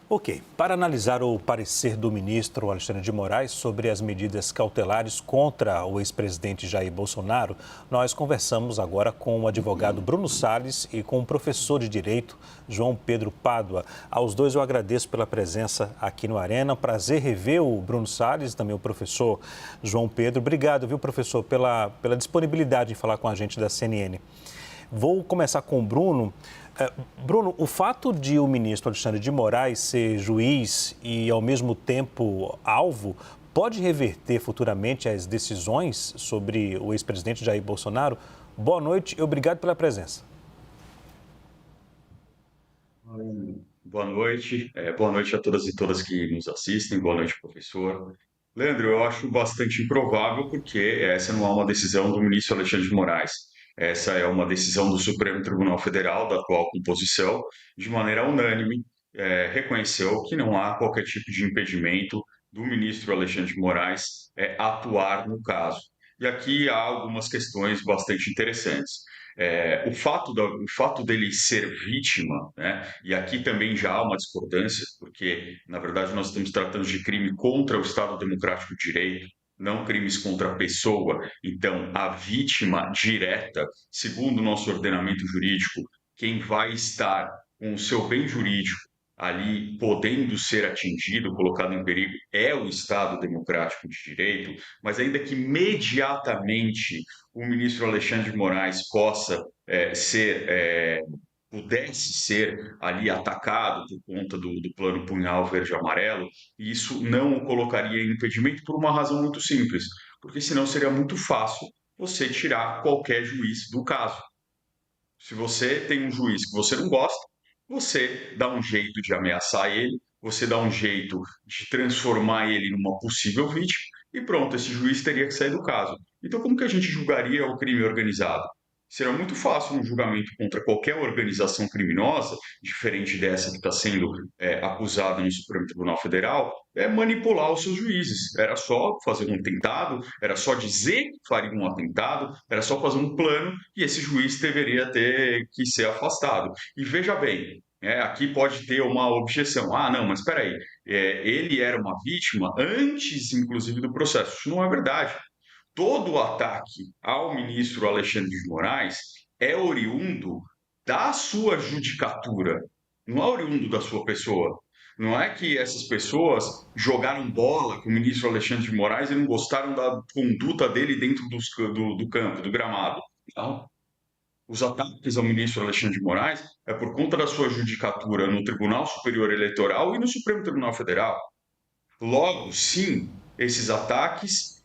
Ok, para analisar o parecer do ministro Alexandre de Moraes sobre as medidas cautelares contra o ex-presidente Jair Bolsonaro, nós conversamos agora com o advogado Bruno Salles e com o professor de Direito João Pedro Pádua. Aos dois eu agradeço pela presença aqui no Arena. Prazer rever o Bruno Salles e também o professor João Pedro. Obrigado, viu, professor, pela disponibilidade em falar com a gente da CNN. Vou começar com o Bruno. Bruno, o fato de o ministro Alexandre de Moraes ser juiz e, ao mesmo tempo, alvo, pode reverter futuramente as decisões sobre o ex-presidente Jair Bolsonaro? Boa noite e obrigado pela presença. Boa noite, boa noite a todas e todas que nos assistem, boa noite, professor. Leandro, eu acho bastante improvável porque essa não é uma decisão do ministro Alexandre de Moraes, essa é uma decisão do Supremo Tribunal Federal, da atual composição, de maneira unânime, reconheceu que não há qualquer tipo de impedimento do ministro Alexandre de Moraes atuar no caso. E aqui há algumas questões bastante interessantes. O fato dele ser vítima, né, e aqui também já há uma discordância, porque, na verdade, nós estamos tratando de crime contra o Estado Democrático de Direito, não crimes contra a pessoa. Então, a vítima direta, segundo o nosso ordenamento jurídico, quem vai estar com o seu bem jurídico ali podendo ser atingido, colocado em perigo, é o Estado Democrático de Direito, mas ainda que imediatamente o ministro Alexandre de Moraes pudesse ser ali atacado por conta do plano Punhal Verde e Amarelo, e isso não o colocaria em impedimento por uma razão muito simples, porque senão seria muito fácil você tirar qualquer juiz do caso. Se você tem um juiz que você não gosta, você dá um jeito de ameaçar ele, você dá um jeito de transformar ele numa possível vítima e pronto, esse juiz teria que sair do caso. Então, como que a gente julgaria o crime organizado? Será muito fácil um julgamento contra qualquer organização criminosa, diferente dessa que está sendo acusada no Supremo Tribunal Federal, manipular os seus juízes. Era só fazer um atentado, era só dizer que faria um atentado, era só fazer um plano e esse juiz deveria ter que ser afastado. E veja bem, aqui pode ter uma objeção. Ah, não, mas espera aí, ele era uma vítima antes, inclusive, do processo. Isso não é verdade. Todo o ataque ao ministro Alexandre de Moraes é oriundo da sua judicatura, não é oriundo da sua pessoa. Não é que essas pessoas jogaram bola com o ministro Alexandre de Moraes e não gostaram da conduta dele dentro do campo, do gramado. Não. Os ataques ao ministro Alexandre de Moraes é por conta da sua judicatura no Tribunal Superior Eleitoral e no Supremo Tribunal Federal. Logo, sim, esses ataques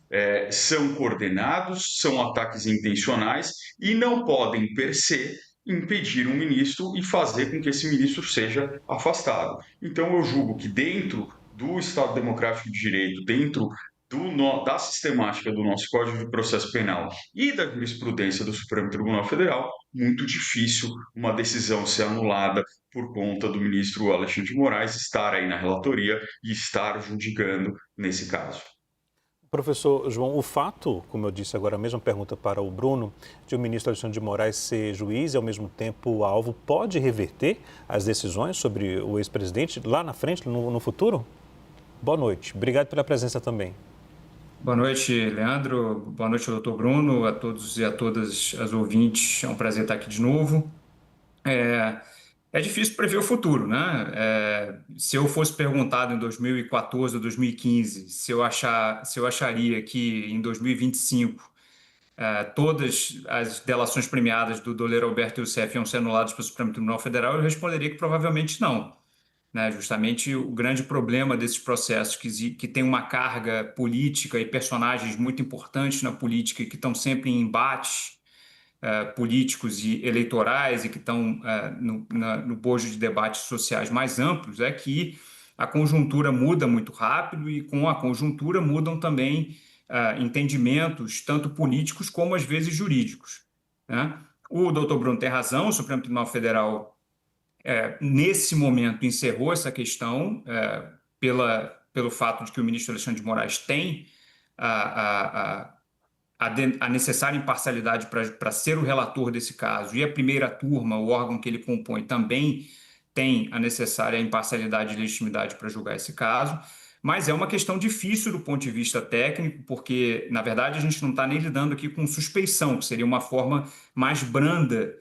são coordenados, são ataques intencionais e não podem, per se, impedir um ministro e fazer com que esse ministro seja afastado. Então, eu julgo que dentro do Estado Democrático de Direito, dentro da sistemática do nosso Código de Processo Penal e da jurisprudência do Supremo Tribunal Federal, muito difícil uma decisão ser anulada por conta do ministro Alexandre de Moraes estar aí na relatoria e estar julgando nesse caso. Professor João, o fato, como eu disse agora, a mesma pergunta para o Bruno, de o ministro Alexandre de Moraes ser juiz e ao mesmo tempo alvo, pode reverter as decisões sobre o ex-presidente lá na frente, no futuro? Boa noite. Obrigado pela presença também. Boa noite, Leandro. Boa noite, doutor Bruno, a todos e a todas as ouvintes. É um prazer estar aqui de novo. É difícil prever o futuro, né? Se eu fosse perguntado em 2014 ou 2015 se eu acharia que em 2025 todas as delações premiadas do doleiro Alberto Youssef iam ser anuladas pelo Supremo Tribunal Federal, eu responderia que provavelmente não, né? Justamente o grande problema desses processos que tem uma carga política e personagens muito importantes na política que estão sempre em embates políticos e eleitorais e que estão no bojo de debates sociais mais amplos, é que a conjuntura muda muito rápido e com a conjuntura mudam também entendimentos, tanto políticos como às vezes jurídicos, né? O doutor Bruno tem razão, o Supremo Tribunal Federal nesse momento encerrou essa questão pelo fato de que o ministro Alexandre de Moraes tem a necessária imparcialidade para ser o relator desse caso, e a primeira turma, o órgão que ele compõe, também tem a necessária imparcialidade e legitimidade para julgar esse caso, mas é uma questão difícil do ponto de vista técnico, porque, na verdade, a gente não está nem lidando aqui com suspeição, que seria uma forma mais branda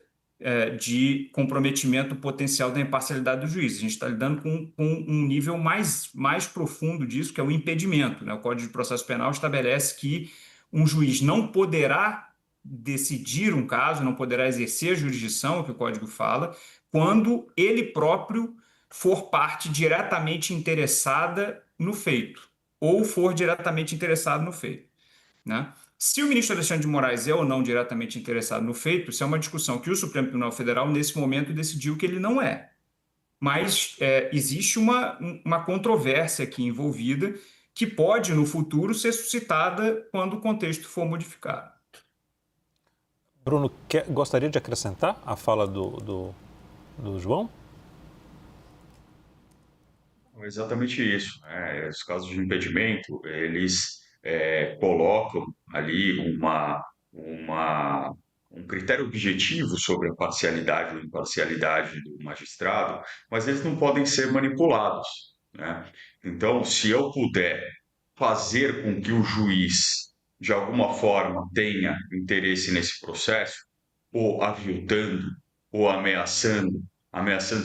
de comprometimento potencial da imparcialidade do juiz. A gente está lidando com um nível mais profundo disso, que é o impedimento, né? O Código de Processo Penal estabelece que um juiz não poderá decidir um caso, não poderá exercer a jurisdição, é o que o Código fala, quando ele próprio for parte diretamente interessada no feito, ou for diretamente interessado no feito, né? Se o ministro Alexandre de Moraes é ou não diretamente interessado no feito, isso é uma discussão que o Supremo Tribunal Federal, nesse momento, decidiu que ele não é. Mas existe uma controvérsia aqui envolvida que pode, no futuro, ser suscitada quando o contexto for modificado. Bruno, gostaria de acrescentar a fala do João? Exatamente isso. Os casos de impedimento, eles colocam ali um critério objetivo sobre a parcialidade ou imparcialidade do magistrado, mas eles não podem ser manipulados, né? Então, se eu puder fazer com que o juiz, de alguma forma, tenha interesse nesse processo, ou aviltando, ou ameaçando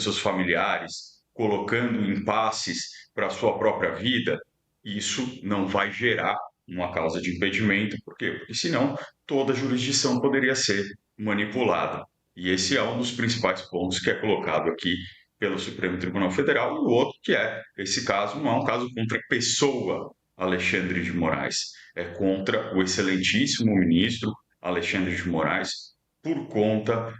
seus familiares, colocando impasses para a sua própria vida, isso não vai gerar uma causa de impedimento. Por quê? Porque senão toda a jurisdição poderia ser manipulada. E esse é um dos principais pontos que é colocado aqui pelo Supremo Tribunal Federal, e o outro que esse caso não é um caso contra a pessoa Alexandre de Moraes, é contra o excelentíssimo ministro Alexandre de Moraes, por conta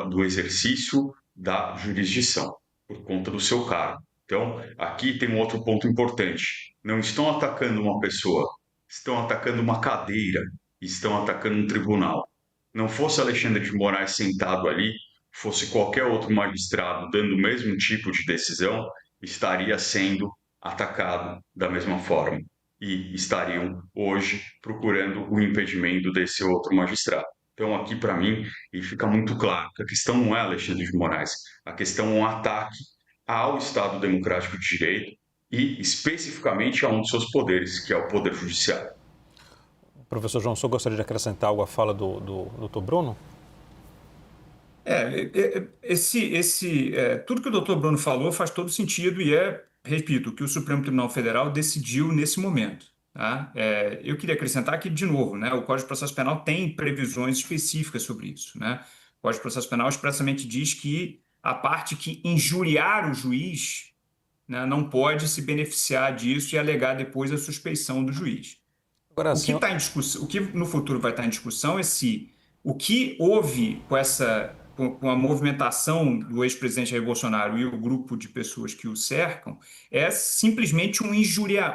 do exercício da jurisdição, por conta do seu cargo. Então, aqui tem um outro ponto importante. Não estão atacando uma pessoa, estão atacando uma cadeira, estão atacando um tribunal. Não fosse Alexandre de Moraes sentado ali, fosse qualquer outro magistrado dando o mesmo tipo de decisão, estaria sendo atacado da mesma forma e estariam hoje procurando o impedimento desse outro magistrado. Então, aqui, para mim, e fica muito claro que a questão não é Alexandre de Moraes, a questão é um ataque ao Estado Democrático de Direito e, especificamente, a um dos seus poderes, que é o Poder Judiciário. Professor João, o senhor gostaria de acrescentar algo à fala do doutor Bruno? Tudo que o doutor Bruno falou faz todo sentido e repito, o que o Supremo Tribunal Federal decidiu nesse momento. Tá? Eu queria acrescentar que, de novo, né, o Código de Processo Penal tem previsões específicas sobre isso, né? O Código de Processo Penal expressamente diz que a parte que injuriar o juiz, né, não pode se beneficiar disso e alegar depois a suspeição do juiz. Agora, O que está em discussão, o que no futuro vai estar em discussão é se o que houve com a movimentação do ex-presidente Jair Bolsonaro e o grupo de pessoas que o cercam é simplesmente uma injúria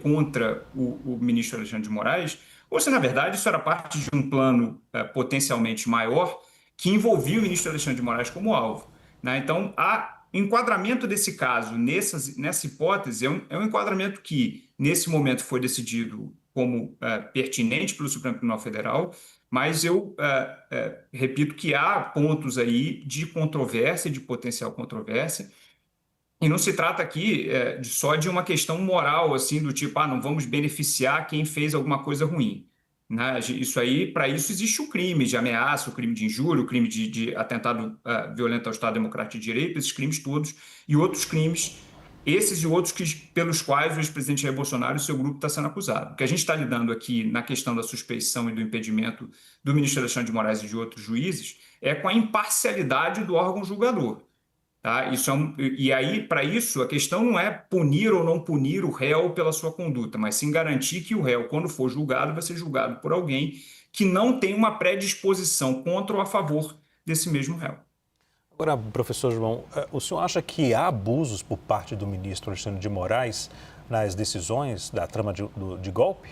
contra o ministro Alexandre de Moraes, ou se, na verdade, isso era parte de um plano potencialmente maior que envolvia o ministro Alexandre de Moraes como alvo, né? Então, o enquadramento desse caso nessa hipótese é um enquadramento que, nesse momento, foi decidido como pertinente pelo Supremo Tribunal Federal, mas eu repito que há pontos aí de controvérsia, de potencial controvérsia, e não se trata aqui só de uma questão moral, assim, do tipo, não vamos beneficiar quem fez alguma coisa ruim, né? Isso aí, para isso existe o crime de ameaça, o crime de injúria, o crime de atentado violento ao Estado Democrático de Direito, esses crimes todos, e outros crimes, esses e outros pelos quais o ex-presidente Jair Bolsonaro e seu grupo está sendo acusado. O que a gente está lidando aqui na questão da suspeição e do impedimento do ministro Alexandre de Moraes e de outros juízes é com a imparcialidade do órgão julgador. Tá? E aí, para isso, a questão não é punir ou não punir o réu pela sua conduta, mas sim garantir que o réu, quando for julgado, vai ser julgado por alguém que não tem uma predisposição contra ou a favor desse mesmo réu. Agora, professor João, o senhor acha que há abusos por parte do ministro Alexandre de Moraes nas decisões da trama de golpe?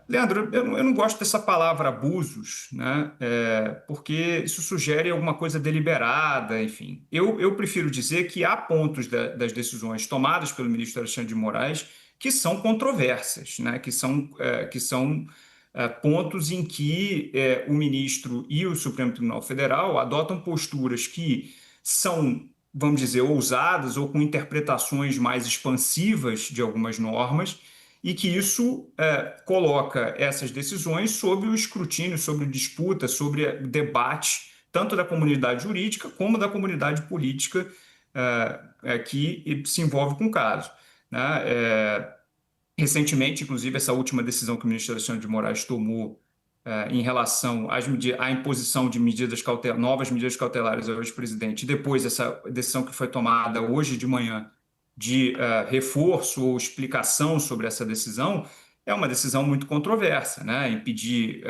Leandro, eu não gosto dessa palavra abusos, né? Porque isso sugere alguma coisa deliberada, enfim. Eu prefiro dizer que há pontos das decisões tomadas pelo ministro Alexandre de Moraes que são controversas, né? Que são pontos em que o ministro e o Supremo Tribunal Federal adotam posturas que são, vamos dizer, ousadas ou com interpretações mais expansivas de algumas normas, e que isso coloca essas decisões sob o escrutínio, sobre disputa, sobre debate, tanto da comunidade jurídica como da comunidade política que se envolve com o caso, né? Recentemente, inclusive, essa última decisão que o ministro Alexandre de Moraes tomou em relação à imposição de novas medidas cautelares ao ex-presidente, e depois essa decisão que foi tomada hoje de manhã de reforço ou explicação sobre essa decisão, é uma decisão muito controversa, né? Impedir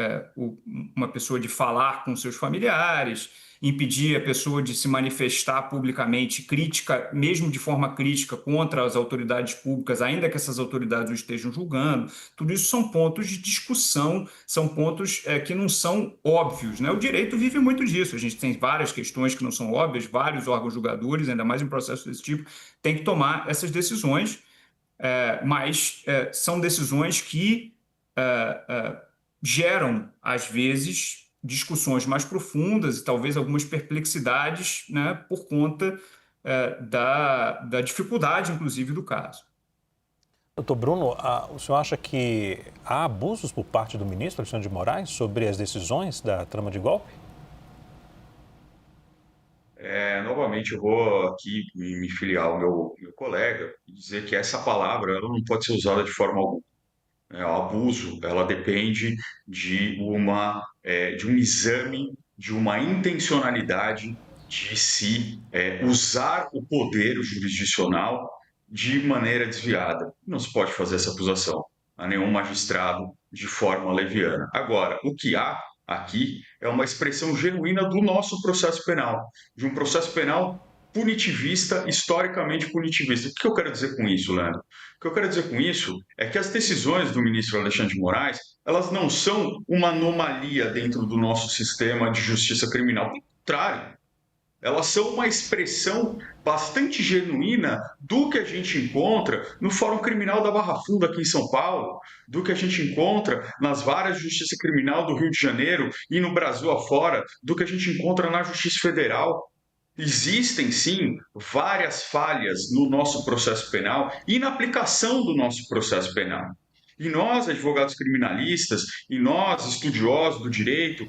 uma pessoa de falar com seus familiares, impedir a pessoa de se manifestar publicamente crítica, mesmo de forma crítica, contra as autoridades públicas, ainda que essas autoridades o estejam julgando. Tudo isso são pontos de discussão, são pontos que não são óbvios, né? O direito vive muito disso. A gente tem várias questões que não são óbvias, vários órgãos julgadores, ainda mais em processos desse tipo, têm que tomar essas decisões, mas são decisões que geram, às vezes, discussões mais profundas e talvez algumas perplexidades, né, por conta da dificuldade, inclusive, do caso. Doutor Bruno, o senhor acha que há abusos por parte do ministro Alexandre de Moraes sobre as decisões da trama de golpe? Novamente, eu vou aqui me filiar ao meu colega e dizer que essa palavra ela não pode ser usada de forma alguma. O abuso, ela depende de um exame, de uma intencionalidade de se usar o poder jurisdicional de maneira desviada. Não se pode fazer essa acusação a nenhum magistrado de forma leviana. Agora, o que há aqui é uma expressão genuína do nosso processo penal, de um processo penal punitivista, historicamente punitivista. O que eu quero dizer com isso, Leandro? O que eu quero dizer com isso é que as decisões do ministro Alexandre de Moraes, elas não são uma anomalia dentro do nosso sistema de justiça criminal. Pelo contrário, elas são uma expressão bastante genuína do que a gente encontra no Fórum Criminal da Barra Funda, aqui em São Paulo, do que a gente encontra nas varas de justiça criminal do Rio de Janeiro e no Brasil afora, do que a gente encontra na Justiça Federal. Existem, sim, várias falhas no nosso processo penal e na aplicação do nosso processo penal. E nós, advogados criminalistas, e nós, estudiosos do direito,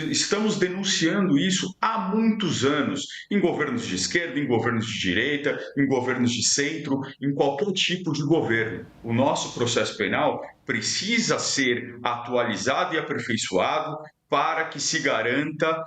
estamos denunciando isso há muitos anos, em governos de esquerda, em governos de direita, em governos de centro, em qualquer tipo de governo. O nosso processo penal precisa ser atualizado e aperfeiçoado para que se garanta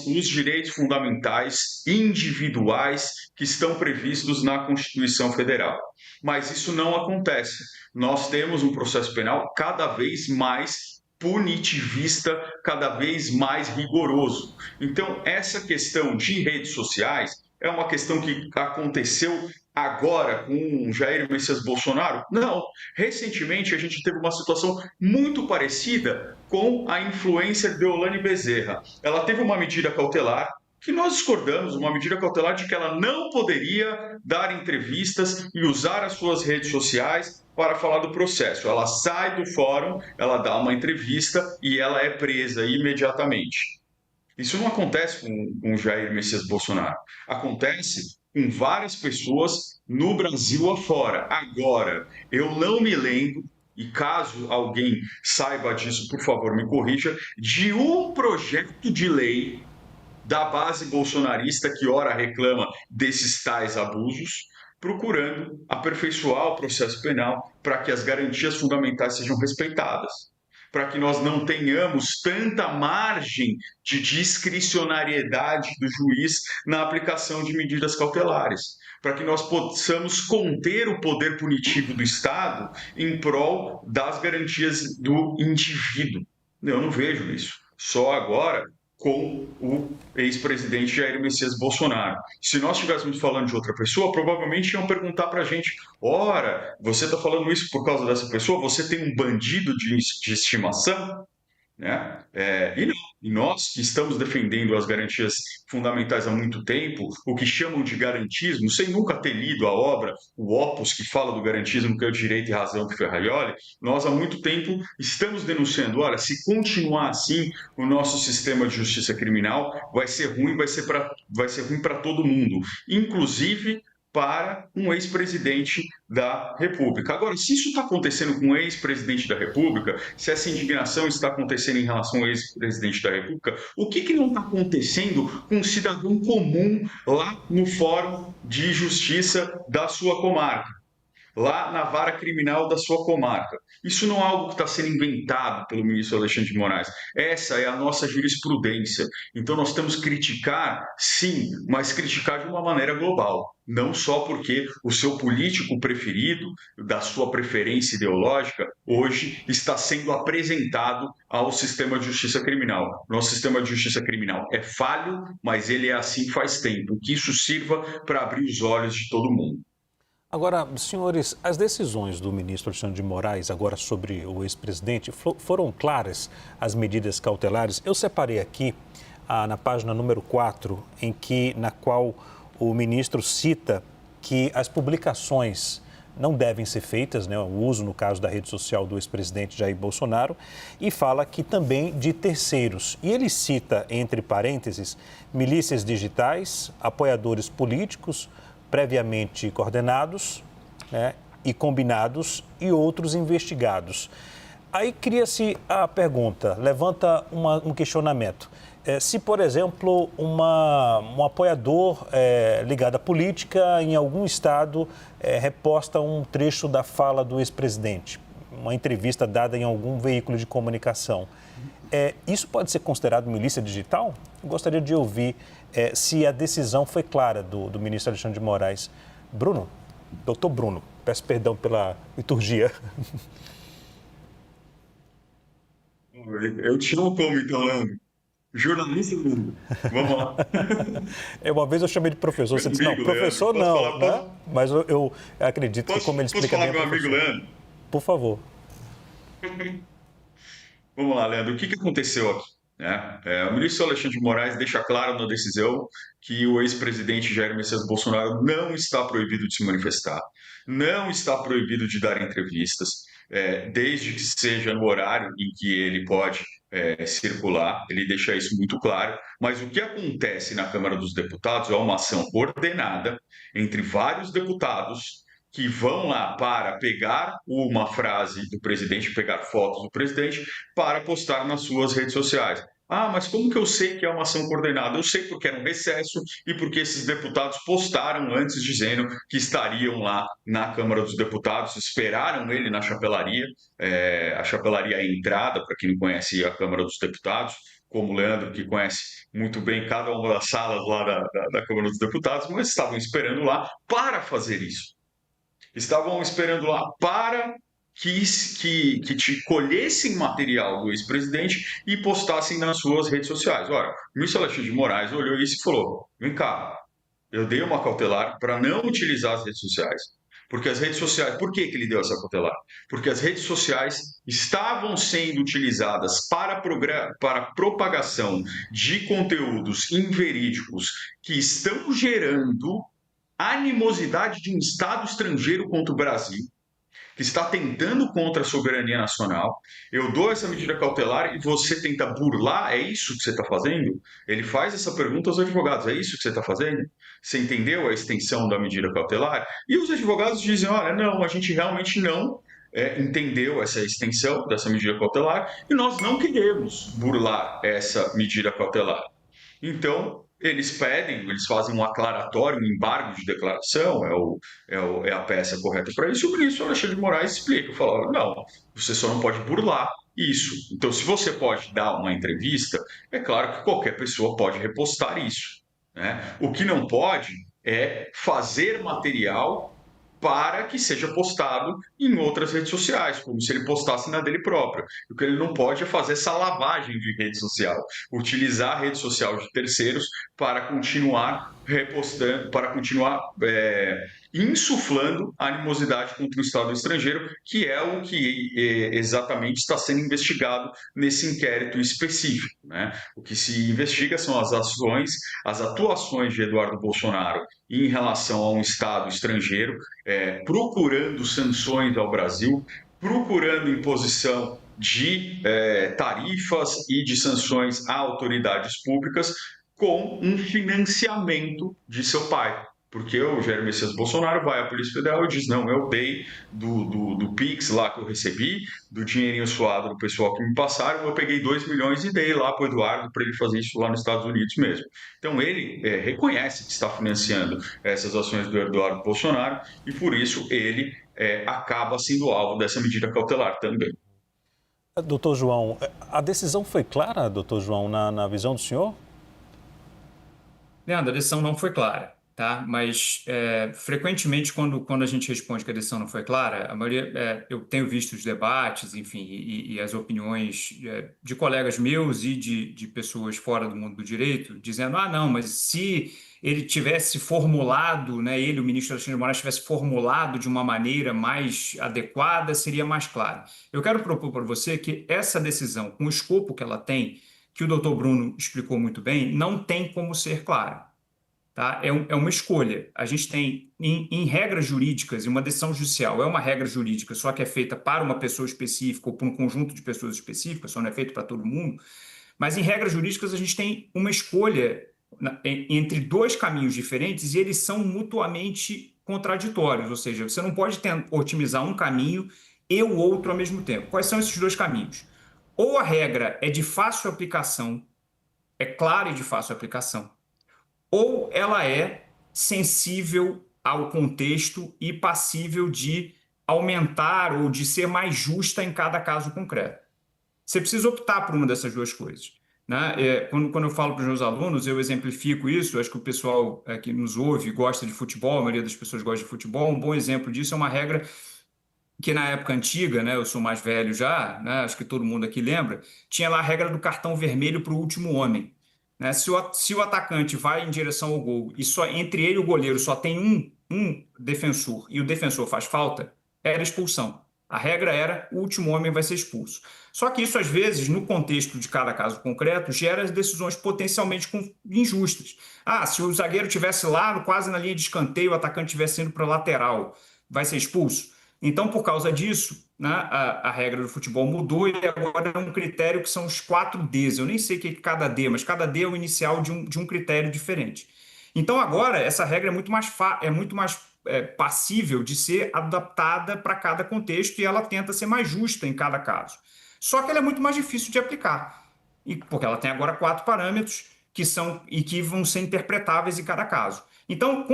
os direitos fundamentais individuais que estão previstos na Constituição Federal. Mas isso não acontece. Nós temos um processo penal cada vez mais punitivista, cada vez mais rigoroso. Então, essa questão de redes sociais é uma questão que aconteceu agora com Jair Messias Bolsonaro? Não. Recentemente, a gente teve uma situação muito parecida com a influencer Deolane Bezerra. Ela teve uma medida cautelar que nós discordamos, uma medida cautelar de que ela não poderia dar entrevistas e usar as suas redes sociais para falar do processo. Ela sai do fórum, ela dá uma entrevista e ela é presa imediatamente. Isso não acontece com Jair Messias Bolsonaro. Acontece com várias pessoas no Brasil afora. Agora, eu não me lembro, e caso alguém saiba disso, por favor, me corrija, de um projeto de lei da base bolsonarista que ora reclama desses tais abusos, procurando aperfeiçoar o processo penal para que as garantias fundamentais sejam respeitadas, para que nós não tenhamos tanta margem de discricionariedade do juiz na aplicação de medidas cautelares, para que nós possamos conter o poder punitivo do Estado em prol das garantias do indivíduo. Eu não vejo isso. Só agora com o ex-presidente Jair Messias Bolsonaro. Se nós estivéssemos falando de outra pessoa, provavelmente iam perguntar para a gente: ora, você está falando isso por causa dessa pessoa? Você tem um bandido de estimação? né? E nós que estamos defendendo as garantias fundamentais há muito tempo, o que chamam de garantismo, sem nunca ter lido a obra, o Opus, que fala do garantismo, que é o Direito e Razão de Ferrajoli, nós há muito tempo estamos denunciando, olha, se continuar assim, o nosso sistema de justiça criminal vai ser ruim, vai ser ruim para todo mundo, inclusive para um ex-presidente da República. Agora, se isso está acontecendo com um ex-presidente da República, se essa indignação está acontecendo em relação ao ex-presidente da República, o que não está acontecendo com um cidadão comum lá no Fórum de Justiça da sua comarca? Lá na vara criminal da sua comarca. Isso não é algo que está sendo inventado pelo ministro Alexandre de Moraes. Essa é a nossa jurisprudência. Então nós temos que criticar, sim, mas criticar de uma maneira global. Não só porque o seu político preferido, da sua preferência ideológica, hoje está sendo apresentado ao sistema de justiça criminal. Nosso sistema de justiça criminal é falho, mas ele é assim faz tempo. Que isso sirva para abrir os olhos de todo mundo. Agora, senhores, as decisões do ministro Alexandre de Moraes, agora sobre o ex-presidente, foram claras as medidas cautelares? Eu separei aqui, na página número 4, na qual o ministro cita que as publicações não devem ser feitas, né, o uso, no caso da rede social do ex-presidente Jair Bolsonaro, e fala que também de terceiros. E ele cita, entre parênteses, milícias digitais, apoiadores políticos, previamente coordenados, né, e combinados e outros investigados. Aí cria-se a pergunta, levanta um questionamento. Se, por exemplo, um apoiador ligado à política em algum estado reposta um trecho da fala do ex-presidente, uma entrevista dada em algum veículo de comunicação, isso pode ser considerado milícia digital? Eu gostaria de ouvir se a decisão foi clara do ministro Alexandre de Moraes. Bruno, doutor Bruno, peço perdão pela liturgia. Eu te chamo como, então, Leandro? Jornalista, Leandro. Vamos lá. Uma vez eu chamei de professor, você disse, não, professor não, né? Mas eu acredito que como ele explica bem... Posso falar com meu amigo Leandro? Por favor. Vamos lá, Leandro. O que aconteceu aqui? O ministro Alexandre de Moraes deixa claro na decisão que o ex-presidente Jair Messias Bolsonaro não está proibido de se manifestar, não está proibido de dar entrevistas, desde que seja no horário em que ele pode circular, ele deixa isso muito claro. Mas o que acontece na Câmara dos Deputados é uma ação coordenada entre vários deputados que vão lá para pegar uma frase do presidente, pegar fotos do presidente, para postar nas suas redes sociais. Ah, mas como que eu sei que é uma ação coordenada? Eu sei porque era um recesso e porque esses deputados postaram antes dizendo que estariam lá na Câmara dos Deputados, esperaram ele na chapelaria, a chapelaria é a entrada, para quem não conhece a Câmara dos Deputados, como o Leandro, que conhece muito bem cada uma das salas lá da Câmara dos Deputados, mas estavam esperando lá para fazer isso. Estavam esperando lá para que te colhessem material do ex-presidente e postassem nas suas redes sociais. Olha, o ministro Alexandre de Moraes olhou isso e falou, vem cá, eu dei uma cautelar para não utilizar as redes sociais. Porque as redes sociais, por que ele deu essa cautelar? Porque as redes sociais estavam sendo utilizadas para propagação de conteúdos inverídicos que estão gerando animosidade de um Estado estrangeiro contra o Brasil, que está tentando contra a soberania nacional. Eu dou essa medida cautelar e você tenta burlar, é isso que você está fazendo? Ele faz essa pergunta aos advogados, é isso que você está fazendo? Você entendeu a extensão da medida cautelar? E os advogados dizem, olha, não, a gente realmente não entendeu essa extensão dessa medida cautelar e nós não queremos burlar essa medida cautelar. Então, eles fazem um aclaratório, um embargo de declaração, é a peça correta para isso, e o ministro Alexandre de Moraes explica, fala, não, você só não pode burlar isso. Então, se você pode dar uma entrevista, é claro que qualquer pessoa pode repostar isso, né? O que não pode é fazer material para que seja postado em outras redes sociais, como se ele postasse na dele própria. O que ele não pode é fazer essa lavagem de rede social, utilizar a rede social de terceiros para continuar repostando, para continuar insuflando animosidade contra o Estado estrangeiro, que é o que exatamente está sendo investigado nesse inquérito específico, né? O que se investiga são as ações, as atuações de Eduardo Bolsonaro em relação a um Estado estrangeiro, procurando sanções ao Brasil, procurando imposição de tarifas e de sanções a autoridades públicas com um financiamento de seu pai. Porque o Jair Messias Bolsonaro vai à Polícia Federal e diz: não, eu dei do Pix lá que eu recebi, do dinheirinho suado do pessoal que me passaram, eu peguei 2 milhões e dei lá para o Eduardo para ele fazer isso lá nos Estados Unidos mesmo. Então ele reconhece que está financiando essas ações do Eduardo Bolsonaro e por isso ele acaba sendo alvo dessa medida cautelar também. Doutor João, a decisão foi clara, doutor João, na visão do senhor? Leandro, a decisão não foi clara, tá? Mas frequentemente, quando a gente responde que a decisão não foi clara, a maioria, eu tenho visto os debates, enfim, e as opiniões de colegas meus e de pessoas fora do mundo do direito, dizendo: ah, não, mas se ele tivesse formulado, né, ele, o ministro Alexandre de Moraes, tivesse formulado de uma maneira mais adequada, seria mais claro. Eu quero propor para você que essa decisão, com o escopo que ela tem, que o doutor Bruno explicou muito bem, não tem como ser clara. Tá? É uma escolha. A gente tem, em regras jurídicas, e uma decisão judicial é uma regra jurídica, só que é feita para uma pessoa específica ou para um conjunto de pessoas específicas, só não é feito para todo mundo. Mas em regras jurídicas a gente tem uma escolha entre dois caminhos diferentes e eles são mutuamente contraditórios, ou seja, você não pode otimizar um caminho e o outro ao mesmo tempo. Quais são esses dois caminhos? Ou a regra é de fácil aplicação, é clara e de fácil aplicação, ou ela é sensível ao contexto e passível de aumentar ou de ser mais justa em cada caso concreto. Você precisa optar por uma dessas duas coisas, né? Quando eu falo para os meus alunos, eu exemplifico isso. Acho que o pessoal que nos ouve gosta de futebol, a maioria das pessoas gosta de futebol. Um bom exemplo disso é uma regra que na época antiga, né, eu sou mais velho já, né, acho que todo mundo aqui lembra, tinha lá a regra do cartão vermelho para o último homem. Né? Se o atacante vai em direção ao gol e só entre ele e o goleiro só tem um defensor e o defensor faz falta, era expulsão. A regra era o último homem vai ser expulso. Só que isso, às vezes, no contexto de cada caso concreto, gera decisões potencialmente injustas. Ah, se o zagueiro estivesse lá, quase na linha de escanteio, o atacante estivesse indo para a lateral, vai ser expulso? Então, por causa disso, né, a regra do futebol mudou e agora é um critério que são os 4 Ds. Eu nem sei o que é cada D, mas cada D é o inicial de um critério diferente. Então, agora, essa regra é muito mais passível de ser adaptada para cada contexto e ela tenta ser mais justa em cada caso. Só que ela é muito mais difícil de aplicar, porque ela tem agora 4 parâmetros que vão ser interpretáveis em cada caso. Então,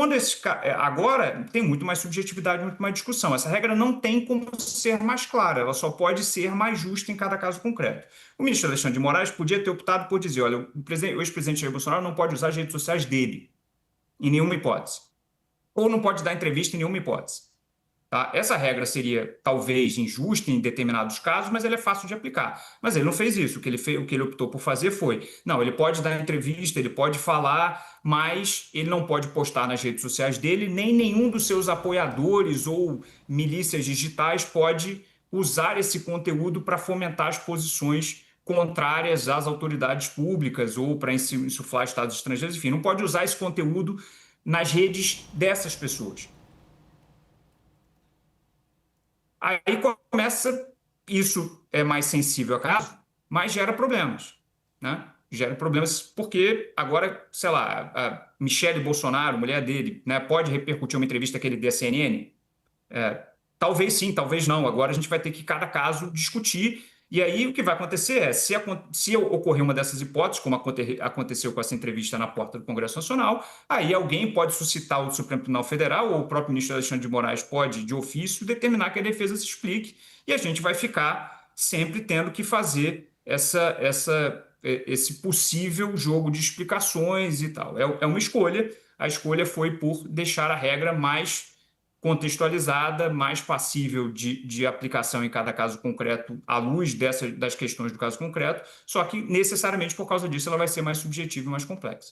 agora tem muito mais subjetividade, muito mais discussão. Essa regra não tem como ser mais clara, ela só pode ser mais justa em cada caso concreto. O ministro Alexandre de Moraes podia ter optado por dizer: olha, o ex-presidente Jair Bolsonaro não pode usar as redes sociais dele, em nenhuma hipótese. Ou não pode dar entrevista em nenhuma hipótese. Tá? Essa regra seria talvez injusta em determinados casos, mas ela é fácil de aplicar. Mas ele não fez isso. O que ele optou por fazer foi: não, ele pode dar entrevista, ele pode falar, mas ele não pode postar nas redes sociais dele, nem nenhum dos seus apoiadores ou milícias digitais pode usar esse conteúdo para fomentar as posições contrárias às autoridades públicas ou para insuflar estados estrangeiros. Enfim, não pode usar esse conteúdo nas redes dessas pessoas. Aí começa, isso é mais sensível a caso, mas gera problemas, né? Gera problemas porque agora, sei lá, a Michele Bolsonaro, mulher dele, né, pode repercutir uma entrevista que ele dê à CNN? Talvez sim, talvez não. Agora a gente vai ter que, cada caso, discutir. E aí o que vai acontecer é, se ocorrer uma dessas hipóteses, como aconteceu com essa entrevista na porta do Congresso Nacional, aí alguém pode suscitar o Supremo Tribunal Federal, ou o próprio ministro Alexandre de Moraes pode, de ofício, determinar que a defesa se explique, e a gente vai ficar sempre tendo que fazer esse possível jogo de explicações e tal. É uma escolha. A escolha foi por deixar a regra mais contextualizada, mais passível de aplicação em cada caso concreto, à luz das questões do caso concreto, só que necessariamente por causa disso ela vai ser mais subjetiva e mais complexa.